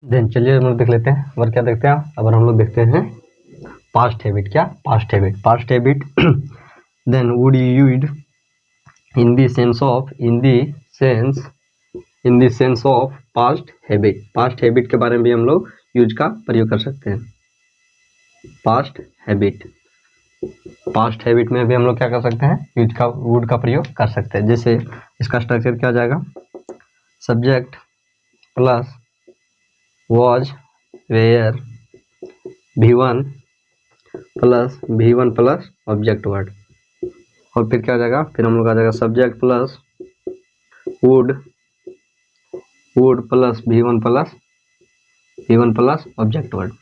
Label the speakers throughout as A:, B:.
A: Then चलिए हम लोग देख लेते हैं। और क्या देखते हैं अब हम लोग देखते हैं पास्ट हैबिट। क्या past habit then would you used in the sense of past habit के बारे में भी हम लोग यूज का प्रयोग कर सकते हैं। पास्ट हैबिट में भी हम लोग क्या कर सकते हैं, यूज का वुड का प्रयोग कर सकते हैं। जैसे इसका स्ट्रक्चर क्या जाएगा, subject plus was were V1 plus object word, और फिर क्या आ जाएगा, फिर हम लोग आ जाएगा subject plus would plus V1 plus object word.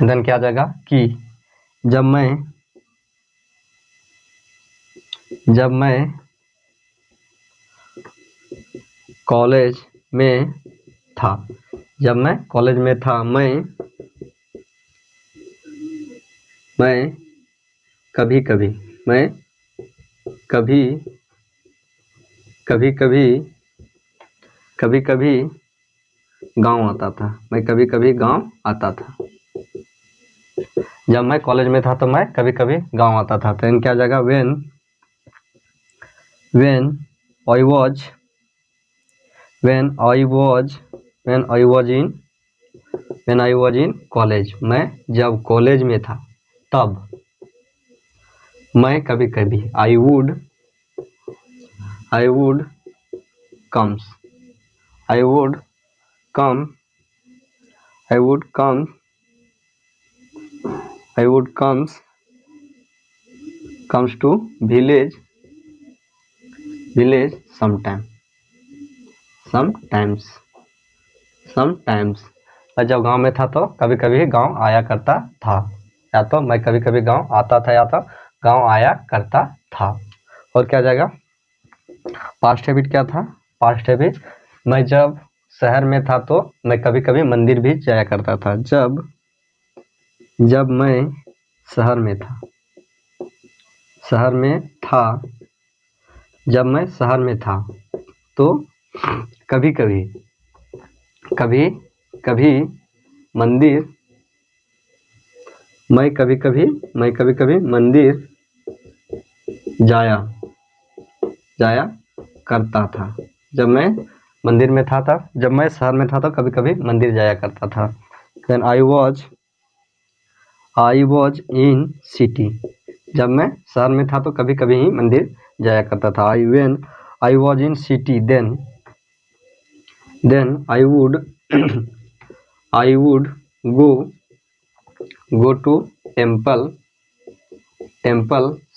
A: Then क्या आ जाएगा कि जब मैं कॉलेज में था, मैं कभी कभी गांव आता था। जब मैं कॉलेज में था तो मैं कभी कभी गांव आता था। तो क्या आ जाएगा, when I was in college, मैं जब कॉलेज में था तब मैं कभी कभी I would comes to village sometimes। मैं जब गांव में था तो कभी कभी गांव आया करता था, या तो मैं कभी कभी गांव आता था या तो गांव आया करता था। और क्या जाएगा, पास्ट हैबिट क्या था, पास्ट हैबिट मैं जब शहर में था तो मैं कभी कभी मंदिर भी जाया करता था। जब मैं शहर में था तो कभी कभी मंदिर जाया करता था। जब मैं मंदिर में था जब मैं शहर में था तो कभी कभी मंदिर जाया करता था। Then I was in city, जब मैं शहर में था तो कभी कभी ही मंदिर जाया करता था। when I was in city then I would go to temple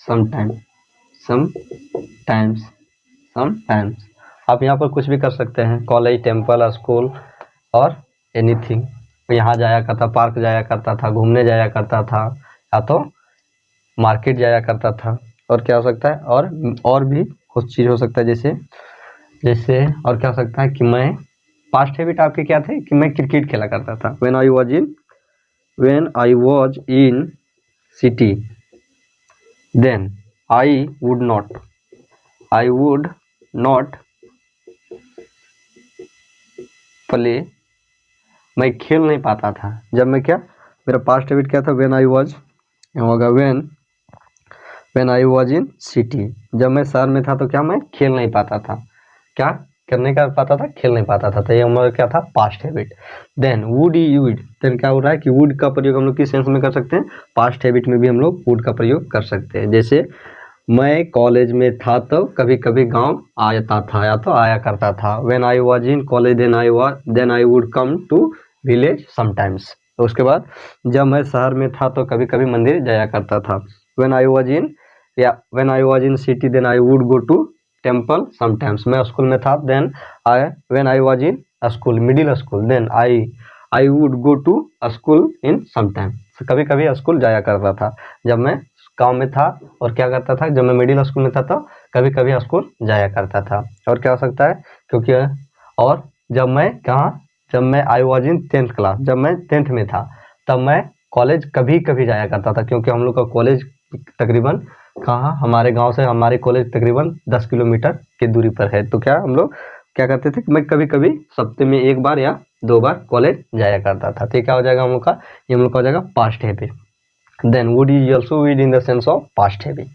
A: sometimes। आप यहाँ पर कुछ भी कर सकते हैं, कॉलेज, टेम्पल, स्कूल और एनीथिंग। यहाँ जाया करता, पार्क जाया करता था, घूमने जाया करता था, या तो मार्केट जाया करता था। और क्या हो सकता है, और भी कुछ चीज़ हो सकता है। जैसे और क्या हो सकता है कि मैं, पास्ट हैबिट आपके क्या थे कि मैं क्रिकेट खेला करता था। when I was in city then I would not play, मैं खेल नहीं पाता था। जब मैं क्या, मेरा पास्ट हैबिट क्या था, when I was in city, जब मैं शहर में था तो क्या, मैं खेल नहीं पाता था। क्या करने का पाता था, खेल नहीं पाता था। तो ये हमारा क्या था, past habit. Then would you used, then क्या हो रहा है कि वुड का प्रयोग हम लोग किस सेंस में कर सकते हैं, पास्ट हैबिट में भी हम लोग वुड का प्रयोग कर सकते हैं। जैसे मैं कॉलेज में था तो कभी कभी गांव आता था या तो आया करता था। when I was in college then I would come to village sometimes। तो उसके बाद जब मैं शहर में था तो कभी कभी मंदिर जाया करता था। when I was in city then I would go to temple sometimes। मैं स्कूल में था when I was in school, middle school, then I would go to school in sometime। कभी कभी स्कूल जाया करता था जब मैं गांव में था। और क्या करता था, जब मैं मिडिल स्कूल में था तो कभी कभी स्कूल जाया करता था। और क्या हो सकता है, क्योंकि और जब मैं I was in 10th class, जब मैं 10th में था तब मैं कॉलेज कभी कभी जाया करता था, क्योंकि हम लोग का कॉलेज तकरीबन हमारे गांव से हमारे कॉलेज तकरीबन 10 किलोमीटर की दूरी पर है। तो क्या हम लोग क्या करते थे, मैं कभी कभी सप्ताह में 1 बार या 2 बार कॉलेज जाया करता था। तो ये क्या हो जाएगा हम लोग का, ये हम लोग का हो जाएगा past habit. Then would is also we'd in the sense of past habit.